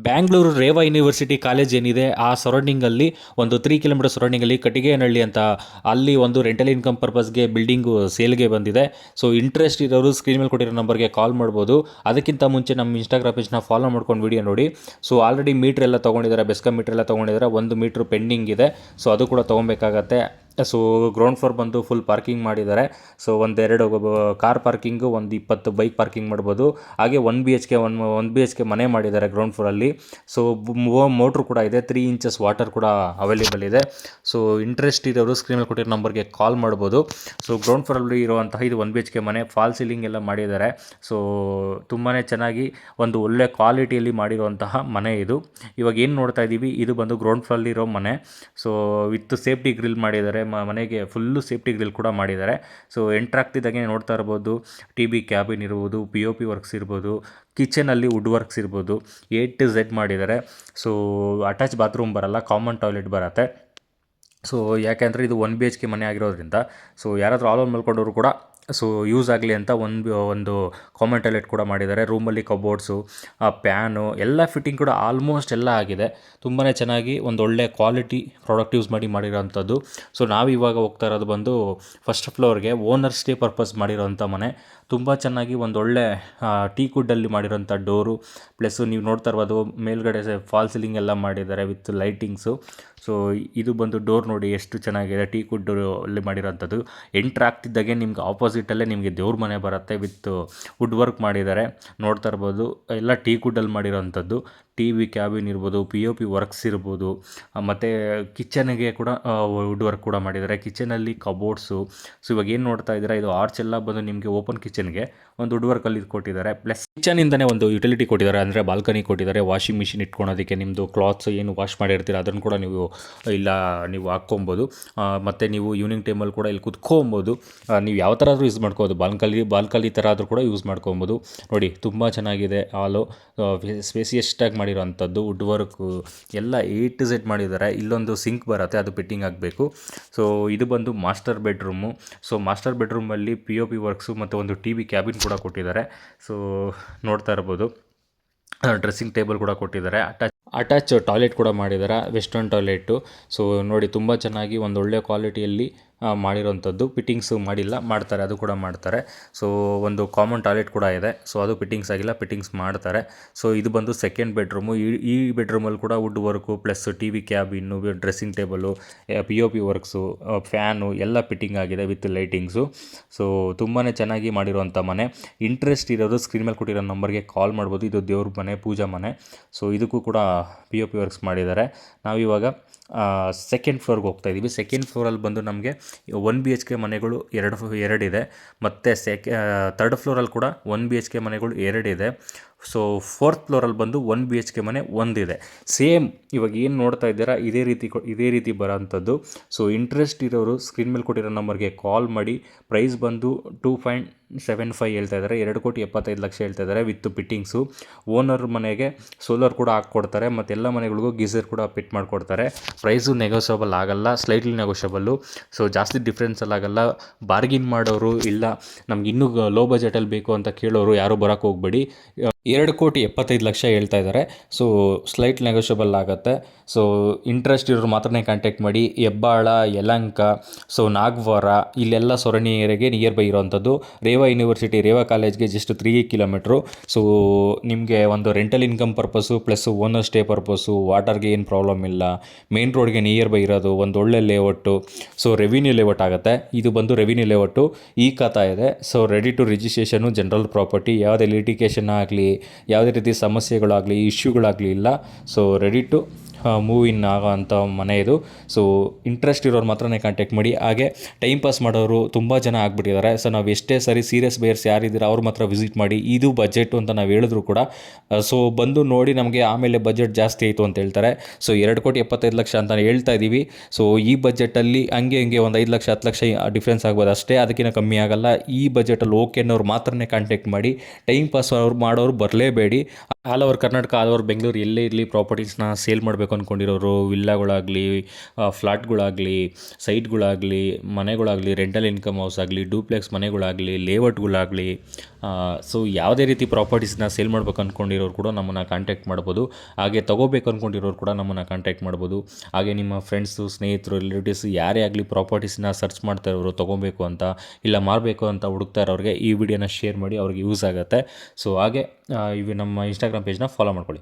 Bangalore Rewa university college ಏನಿದೆ ಆ ಸರೌಂಡಿಂಗಲ್ಲಿ ಒಂದು 3 ಕಿಲೋಮೀಟರ್ ಸರೌಂಡಿಂಗಲ್ಲಿ ಕಟ್ಟಿಗೆನಹಳ್ಳಿ ಅಂತ ಅಲ್ಲಿ ಒಂದು ರೆಂಟಲ್ ಇನ್ಕಮ್ ಪರ್ಪಸ್ಗೆ ಬಿಲ್ಡಿಂಗು ಸೇಲ್ಗೆ ಬಂದಿದೆ. ಸೊ ಇಂಟ್ರೆಸ್ಟ್ ಇರೋರು ಸ್ಕ್ರೀನ್ ಮೇಲೆ ಕೊಟ್ಟಿರೋ ನಂಬರ್ಗೆ ಕಾಲ್ ಮಾಡ್ಬೋದು. ಅದಕ್ಕಿಂತ ಮುಂಚೆ ನಮ್ಮ ಇನ್ಸ್ಟಾಗ್ರಾಮ್ ಪೇಜ್ನ ಫಾಲೋ ಮಾಡ್ಕೊಂಡು ವಿಡಿಯೋ ನೋಡಿ. ಸೊ ಆಲ್ರೆಡಿ ಮೀಟ್ರ್ ಎಲ್ಲ ತೊಗೊಂಡಿದ್ದಾರೆ, ಬೆಸ್ಕಾಂ ಮೀಟ್ರ್ ಎಲ್ಲ ತೊಗೊಂಡಿದ್ದಾರೆ. ಒಂದು ಮೀಟ್ರ್ ಪೆಂಡಿಂಗ್ ಇದೆ, ಸೊ ಅದು ಕೂಡ ತೊಗೊಬೇಕಾಗತ್ತೆ. ಸೊ ಗ್ರೌಂಡ್ ಫ್ಲೋರ್ ಬಂದು ಫುಲ್ ಪಾರ್ಕಿಂಗ್ ಮಾಡಿದ್ದಾರೆ. ಸೊ ಒಂದೆರಡು ಕಾರ್ ಪಾರ್ಕಿಂಗು, ಒಂದು 20 ಬೈಕ್ ಪಾರ್ಕಿಂಗ್ ಮಾಡ್ಬೋದು. ಹಾಗೆ 1 BHK ಮನೆ ಮಾಡಿದ್ದಾರೆ ಗ್ರೌಂಡ್ ಫ್ಲೋರಲ್ಲಿ. ಸೊ ಮೋಟ್ರ್ ಕೂಡ ಇದೆ, 3 ಇಂಚಸ್ ವಾಟರ್ ಕೂಡ ಅವೈಲೇಬಲ್ ಇದೆ. ಸೊ ಇಂಟ್ರೆಸ್ಟ್ ಇರೋರು ಸ್ಕ್ರೀನಲ್ಲಿ ಕೊಟ್ಟಿರೋ ನಂಬರ್ಗೆ ಕಾಲ್ ಮಾಡ್ಬೋದು. ಸೊ ಗ್ರೌಂಡ್ ಫ್ಲೋರಲ್ಲಿ ಇರುವಂತಹ ಇದು 1 BHK ಮನೆ, ಫಾಲ್ ಸೀಲಿಂಗ್ ಎಲ್ಲ ಮಾಡಿದ್ದಾರೆ. ಸೊ ತುಂಬಾ ಚೆನ್ನಾಗಿ ಒಂದು ಒಳ್ಳೆ ಕ್ವಾಲಿಟಿಯಲ್ಲಿ ಮಾಡಿರುವಂತಹ ಮನೆ ಇದು. ಇವಾಗ ಏನು ನೋಡ್ತಾ ಇದ್ದೀವಿ, ಇದು ಬಂದು ಗ್ರೌಂಡ್ ಫ್ಲೋರಲ್ಲಿರೋ ಮನೆ. ಸೊ ವಿತ್ ಸೇಫ್ಟಿ ಗ್ರಿಲ್ ಮಾಡಿದ್ದಾರೆ, ಮನೆಗೆ ಫುಲ್ಲು ಸೇಫ್ಟಿ ಗ್ರಿಲ್ ಕೂಡ ಮಾಡಿದ್ದಾರೆ. ಸೊ ಎಂಟ್ರಾಗ್ತಿದ್ದಾಗೆ ನೋಡ್ತಾ ಇರ್ಬೋದು, TB ಕ್ಯಾಬಿನ್ ಇರ್ಬೋದು, POP ವರ್ಕ್ಸ್ ಇರ್ಬೋದು, ಕಿಚನಲ್ಲಿ ವುಡ್ ವರ್ಕ್ಸ್ ಇರ್ಬೋದು, A to Z ಮಾಡಿದ್ದಾರೆ. ಸೊ ಅಟ್ಯಾಚ್ ಬಾತ್ರೂಮ್ ಬರಲ್ಲ, ಕಾಮನ್ ಟಾಯ್ಲೆಟ್ ಬರುತ್ತೆ. ಸೊ ಯಾಕೆಂದರೆ ಇದು 1 BHK ಮನೆ ಆಗಿರೋದ್ರಿಂದ ಸೊ ಯಾರಾದರೂ ಆಲ್ ಓವರ್ ಮಲ್ಕೊಂಡವರು ಕೂಡ ಸೊ ಯೂಸ್ ಆಗಲಿ ಅಂತ ಒಂದು ಕಾಮನ್ ಟಾಯ್ಲೆಟ್ ಕೂಡ ಮಾಡಿದ್ದಾರೆ. ರೂಮಲ್ಲಿ ಕಬೋರ್ಡ್ಸು, ಪ್ಯಾನು ಎಲ್ಲ ಫಿಟ್ಟಿಂಗ್ ಕೂಡ ಆಲ್ಮೋಸ್ಟ್ ಎಲ್ಲ ಆಗಿದೆ. ತುಂಬಾ ಚೆನ್ನಾಗಿ ಒಂದು ಒಳ್ಳೆ ಕ್ವಾಲಿಟಿ ಪ್ರಾಡಕ್ಟ್ ಯೂಸ್ ಮಾಡಿರೋವಂಥದ್ದು. ಸೊ ನಾವಿವಾಗ ಹೋಗ್ತಾ ಇರೋದು ಬಂದು ಫಸ್ಟ್ ಫ್ಲೋರ್ಗೆ ಓನರ್ ಸ್ಟೇ ಪರ್ಪಸ್ ಮಾಡಿರೋಂಥ ಮನೆ. ತುಂಬ ಚೆನ್ನಾಗಿ ಒಂದೊಳ್ಳೆ ಟೀಕುಡ್ಡಲ್ಲಿ ಮಾಡಿರೋಂಥ ಡೋರು, ಪ್ಲಸ್ಸು ನೀವು ನೋಡ್ತಾ ಇರ್ಬೋದು ಮೇಲ್ಗಡೆ ಫಾಲ್ ಸೀಲಿಂಗ್ ಎಲ್ಲ ಮಾಡಿದ್ದಾರೆ ವಿತ್ ಲೈಟಿಂಗ್ಸು. ಸೊ ಇದು ಬಂದು ಡೋರ್ ನೋಡಿ ಎಷ್ಟು ಚೆನ್ನಾಗಿದೆ, ಟೀಕುಡ್ ಅಲ್ಲಿ ಮಾಡಿರೋಂಥದ್ದು. ಎಂಟ್ರ್ ಆಗ್ತಿದ್ದಾಗೆ ನಿಮ್ಗೆ ಆಪೋಸಿಟಲ್ಲೇ ನಿಮಗೆ ದೇವ್ರ ಮನೆ ಬರುತ್ತೆ, ವಿತ್ ವುಡ್ ವರ್ಕ್ ಮಾಡಿದ್ದಾರೆ. ನೋಡ್ತಾ ಇರ್ಬೋದು ಎಲ್ಲ ಟೀಕುಡ್ಡಲ್ಲಿ ಮಾಡಿರೋಂಥದ್ದು. TV ಕ್ಯಾಬಿನ್ ಇರ್ಬೋದು, POP ವರ್ಕ್ಸ್ ಇರ್ಬೋದು, ಮತ್ತು ಕಿಚನ್ಗೆ ಕೂಡ ವುಡ್ ವರ್ಕ್ ಕೂಡ ಮಾಡಿದ್ದಾರೆ. ಕಿಚನಲ್ಲಿ ಕಬೋರ್ಡ್ಸು. ಸೊ ಇವಾಗ ಏನು ನೋಡ್ತಾ ಇದ್ದೀರಾ, ಇದು ಆರ್ಚ್ ಎಲ್ಲ ಬಂದು ನಿಮಗೆ ಓಪನ್ ಕಿಚನ್ಗೆ ಒಂದು ವುಡ್ ವರ್ಕಲ್ಲಿ ಇದು ಕೊಟ್ಟಿದ್ದಾರೆ. ಪ್ಲಸ್ ಕಿಚನಿಂದನೇ ಒಂದು ಯುಟಿಲಿಟಿ ಕೊಟ್ಟಿದ್ದಾರೆ, ಅಂದರೆ ಬಾಲ್ಕನಿ ಕೊಟ್ಟಿದ್ದಾರೆ. ವಾಷಿಂಗ್ ಮಿಷಿನ್ ಇಟ್ಕೊಳೋದಕ್ಕೆ ನಿಮ್ಮದು ಕ್ಲಾತ್ಸ್ ಏನು ವಾಶ್ ಮಾಡಿರ್ತೀರ ಅದನ್ನು ಕೂಡ ನೀವು ಹಾಕ್ಕೊಬೋದು. ಮತ್ತು ನೀವು ಈವ್ನಿಂಗ್ ಟೈಮಲ್ಲಿ ಕೂಡ ಇಲ್ಲಿ ಕುತ್ಕೊಬೋದು. ನೀವು ಯಾವ ಥರ ಆದರೂ ಯೂಸ್ ಮಾಡ್ಕೋಬೋದು, ಬಾಲ್ಕನಿ ಥರ ಆದರೂ ಕೂಡ ಯೂಸ್ ಮಾಡ್ಕೊಬೋದು. ನೋಡಿ ತುಂಬ ಚೆನ್ನಾಗಿದೆ ಹಾಲು, ಸ್ಪೇಸಿಯಸ್ಟಾಗಿ ಮಾಡಿರೋವಂಥದ್ದು. ವುಡ್ ವರ್ಕು ಎಲ್ಲ A to Z ಮಾಡಿದ್ದಾರೆ. ಇಲ್ಲೊಂದು ಸಿಂಕ್ ಬರುತ್ತೆ, ಅದು ಫಿಟ್ಟಿಂಗ್ ಆಗಬೇಕು. ಸೊ ಇದು ಬಂದು ಮಾಸ್ಟರ್ ಬೆಡ್ರೂಮು. ಸೊ ಮಾಸ್ಟರ್ ಬೆಡ್ರೂಮಲ್ಲಿ POP ವರ್ಕ್ಸು ಮತ್ತು ಒಂದು TV ಕ್ಯಾಬಿನ್ ಕೂಡ ಕೊಟ್ಟಿದ್ದಾರೆ. ಸೊ ನೋಡ್ತಾ ಇರ್ಬೋದು ಡ್ರೆಸ್ಸಿಂಗ್ ಟೇಬಲ್ ಕೂಡ ಕೊಟ್ಟಿದ್ದಾರೆ. ಅಟ್ಯಾಚ್ ಟಾಯ್ಲೆಟ್ ಕೂಡ ಮಾಡಿದ್ದಾರೆ, ವೆಸ್ಟರ್ನ್ ಟಾಯ್ಲೆಟು. ಸೊ ನೋಡಿ ತುಂಬ ಚೆನ್ನಾಗಿ ಒಂದು ಒಳ್ಳೆ ಕ್ವಾಲಿಟಿಯಲ್ಲಿ ಮಾಡಿರೋಂಥದ್ದು. ಫಿಟ್ಟಿಂಗ್ಸು ಮಾಡಿಲ್ಲ, ಮಾಡ್ತಾರೆ, ಅದು ಕೂಡ ಮಾಡ್ತಾರೆ. ಸೊ ಒಂದು ಕಾಮನ್ ಟಾಯ್ಲೆಟ್ ಕೂಡ ಇದೆ. ಸೊ ಅದು ಫಿಟ್ಟಿಂಗ್ಸ್ ಆಗಿಲ್ಲ, ಫಿಟ್ಟಿಂಗ್ಸ್ ಮಾಡ್ತಾರೆ. ಸೊ ಇದು ಬಂದು ಸೆಕೆಂಡ್ ಬೆಡ್ರೂಮು. ಈ ಬೆಡ್ರೂಮಲ್ಲಿ ಕೂಡ wood work plus TV cabin, dressing table, POP works, fan ಎಲ್ಲ ಫಿಟ್ಟಿಂಗ್ ಆಗಿದೆ ವಿತ್ ಲೈಟಿಂಗ್ಸು. ಸೊ ತುಂಬಾ ಚೆನ್ನಾಗಿ ಮಾಡಿರುವಂಥ ಮನೆ. ಇಂಟ್ರೆಸ್ಟ್ ಇರೋರು ಸ್ಕ್ರೀನ್ ಮೇಲೆ ಕೊಟ್ಟಿರೋ ನಂಬರ್ಗೆ ಕಾಲ್ ಮಾಡ್ಬೋದು. ಇದು ದೇವ್ರ ಮನೆ, ಪೂಜಾ ಮನೆ. ಸೊ ಇದಕ್ಕೂ ಕೂಡ POP ವರ್ಕ್ಸ್ ಮಾಡಿದ್ದಾರೆ. ನಾವಿವಾಗ ಸೆಕೆಂಡ್ ಫ್ಲೋರ್ಗೆ ಹೋಗ್ತಾ ಇದ್ದೀವಿ. ಸೆಕೆಂಡ್ ಫ್ಲೋರಲ್ಲಿ ಬಂದು ನಮಗೆ 1 BHK ಮನೆಗಳು ಎರಡಿದೆ. ಮತ್ತು ಥರ್ಡ್ ಫ್ಲೋರಲ್ಲಿ ಕೂಡ 1 BHK ಮನೆಗಳು ಎರಡಿದೆ. ಸೊ ಫೋರ್ತ್ ಫ್ಲೋರಲ್ಲಿ ಬಂದು 1 BHK ಮನೆ ಒಂದಿದೆ. ಸೇಮ್ ಇವಾಗ ಏನು ನೋಡ್ತಾ ಇದ್ದೀರಾ ಇದೇ ರೀತಿ ಬರೋವಂಥದ್ದು. ಸೊ ಇಂಟ್ರೆಸ್ಟ್ ಇರೋರು ಸ್ಕ್ರೀನ್ ಮೇಲೆ ಕೊಟ್ಟಿರೋ ನಂಬರ್ಗೆ ಕಾಲ್ ಮಾಡಿ. ಪ್ರೈಸ್ ಬಂದು 2.75 ಹೇಳ್ತಾ ಇದ್ದಾರೆ, 2,75,00,000 ಹೇಳ್ತಾ ಇದ್ದಾರೆ ವಿತ್ ಫಿಟ್ಟಿಂಗ್ಸು. ಓನರ್ ಮನೆಗೆ ಸೋಲಾರ್ ಕೂಡ ಹಾಕ್ಕೊಡ್ತಾರೆ, ಮತ್ತು ಎಲ್ಲ ಮನೆಗಳಿಗೂ ಗೀಸರ್ ಕೂಡ ಫಿಟ್ ಮಾಡಿಕೊಡ್ತಾರೆ. ಪ್ರೈಸು ನೆಗೋಷಿಯಬಲ್ ಆಗಲ್ಲ, ಸ್ಲೈಟ್ಲಿ ನೆಗೋಷಿಯಬಲ್ಲು. ಸೊ ಜಾಸ್ತಿ ಡಿಫ್ರೆನ್ಸಲ್ಲಿ ಆಗಲ್ಲ. ಬಾರ್ಗಿನ್ ಮಾಡೋರು ಇಲ್ಲ ನಮ್ಗೆ ಇನ್ನೂ ಲೋ ಬಜೆಟಲ್ಲಿ ಬೇಕು ಅಂತ ಕೇಳೋರು ಯಾರೂ ಬರೋಕ್ಕೆ ಹೋಗಬೇಡಿ. 2,75,00,000 ಹೇಳ್ತಾ ಇದ್ದಾರೆ. ಸೊ ಸ್ಲೈಟ್ ನೆಗೋಷಿಯಬಲ್ ಆಗುತ್ತೆ. ಸೊ ಇಂಟ್ರೆಸ್ಟ್ ಇರೋರು ಮಾತ್ರನೇ ಕಾಂಟ್ಯಾಕ್ಟ್ ಮಾಡಿ. ಹೆಬ್ಬಾಳ, ಯಲಹಂಕ, ಸೊ ನಾಗವಾರ ಇಲ್ಲೆಲ್ಲ ಸೊರಣಿ ಏರಿಯಾಗೆ ನಿಯರ್ ಬೈ ಇರೋವಂಥದ್ದು. ರೇವಾ ಯೂನಿವರ್ಸಿಟಿ, ರೇವಾ ಕಾಲೇಜ್ಗೆ ಜಸ್ಟ್ 3 ಕಿಲೋಮೀಟ್ರು. ಸೊ ನಿಮಗೆ ಒಂದು rental income purpose plus owner stay purpose, ವಾಟರ್ಗೆ ಏನು ಪ್ರಾಬ್ಲಮ್ ಇಲ್ಲ, ಮೇನ್ ರೋಡ್ಗೆ ನಿಯರ್ ಬೈ ಇರೋದು, ಒಂದು ಒಳ್ಳೆ ಲೇಔಟು. ಸೊ ರೆವಿನ್ಯೂ ಲೇಔಟ್ ಆಗುತ್ತೆ. ಇದು ಬಂದು ರೆವಿನ್ಯೂ ಲೇಔಟು, ಈ ಖಾತಾ ಇದೆ. So ready to registration, general property, ಯಾವುದೇ ಲಿಟಿಗೇಷನ್ ಆಗಲಿ, ಯಾವುದೇ ರೀತಿ ಸಮಸ್ಯೆಗಳಾಗಲಿ, ಇಶ್ಯೂಗಳಾಗಲಿ ಇಲ್ಲ. So ready to move in ಆಗೋವಂಥ ಮನೆ ಇದು. ಸೊ ಇಂಟ್ರೆಸ್ಟ್ ಇರೋರು ಮಾತ್ರನೇ ಕಾಂಟ್ಯಾಕ್ಟ್ ಮಾಡಿ. ಹಾಗೆ ಟೈಮ್ ಪಾಸ್ ಮಾಡೋರು ತುಂಬ ಜನ ಆಗಿಬಿಟ್ಟಿದ್ದಾರೆ. ಸೊ ನಾವು ಎಷ್ಟೇ ಸರಿ ಸೀರಿಯಸ್ ಬೇಯರ್ಸ್ ಯಾರಿದ್ದೀರಾ ಅವ್ರು ಮಾತ್ರ ವಿಸಿಟ್ ಮಾಡಿ. ಇದು ಬಜೆಟು ಅಂತ ನಾವು ಹೇಳಿದ್ರು ಕೂಡ ಸೊ ಬಂದು ನೋಡಿ ನಮಗೆ ಆಮೇಲೆ ಬಜೆಟ್ ಜಾಸ್ತಿ ಆಯಿತು ಅಂತ ಹೇಳ್ತಾರೆ. ಸೊ 2,75,00,000 ಅಂತ ಹೇಳ್ತಾ ಇದ್ದೀವಿ. ಸೊ ಈ ಬಜೆಟಲ್ಲಿ ಹಂಗೆ ಒಂದು 5 ಲಕ್ಷ 10 ಲಕ್ಷ ಡಿಫ್ರೆನ್ಸ್ ಆಗ್ಬೋದು ಅಷ್ಟೇ, ಅದಕ್ಕಿಂತ ಕಮ್ಮಿ ಆಗಲ್ಲ. ಈ ಬಜೆಟಲ್ಲಿ ಓಕೆ ಅನ್ನೋರು ಮಾತ್ರನೇ ಕಾಂಟ್ಯಾಕ್ಟ್ ಮಾಡಿ. ಟೈಮ್ ಪಾಸ್ ಮಾಡೋರು ಬರಲೇಬೇಡಿ. All over Karnataka, all over Bengaluru ಎಲ್ಲೇ ಇರಲಿ ಪ್ರಾಪರ್ಟೀಸ್ನ ಸೇಲ್ ಮಾಡಬೇಕು ಅಂದ್ಕೊಂಡಿರೋರು, ವಿಲ್ಲಾಗಳಾಗಲಿ, ಫ್ಲಾಟ್ಗಳಾಗಲಿ, ಸೈಟ್ಗಳಾಗಲಿ, ಮನೆಗಳಾಗಲಿ, ರೆಂಟಲ್ ಇನ್ಕಮ್ ಹೌಸ್ ಆಗಲಿ, ಡೂಪ್ಲೆಕ್ಸ್ ಮನೆಗಳಾಗಲಿ, ಲೇಔಟ್ಗಳಾಗಲಿ, ಸೊ ಯಾವುದೇ ರೀತಿ ಪ್ರಾಪರ್ಟೀಸ್ನ ಸೇಲ್ ಮಾಡಬೇಕು ಅಂದ್ಕೊಂಡಿರೋರು ಕೂಡ ನಮ್ಮನ್ನು ಕಾಂಟ್ಯಾಕ್ಟ್ ಮಾಡ್ಬೋದು. ಹಾಗೆ ತೊಗೋಬೇಕು ಅಂದ್ಕೊಂಡಿರೋರು ಕೂಡ ನಮ್ಮನ್ನು ಕಾಂಟ್ಯಾಕ್ಟ್ ಮಾಡ್ಬೋದು. ಹಾಗೆ ನಿಮ್ಮ ಫ್ರೆಂಡ್ಸು, ಸ್ನೇಹಿತರು, ರಿಲೇಟಿವ್ಸ್ ಯಾರೇ ಆಗಲಿ ಪ್ರಾಪರ್ಟೀಸ್ನ ಸರ್ಚ್ ಮಾಡ್ತಾ ಇರೋರು ತೊಗೋಬೇಕು ಅಂತ, ಇಲ್ಲ ಮಾರಬೇಕು ಅಂತ ಹುಡುಕ್ತಾ ಇರೋರಿಗೆ ಈ ವಿಡಿಯೋನ ಶೇರ್ ಮಾಡಿ, ಅವ್ರಿಗೆ ಯೂಸ್ ಆಗುತ್ತೆ. ಸೊ ಹಾಗೆ ಇವು ನಮ್ಮ ಇನ್ಸ್ಟಾಗ್ರಾಮ್ ಪೇಜ್ನ ಫಾಲೋ ಮಾಡ್ಕೊಳ್ಳಿ.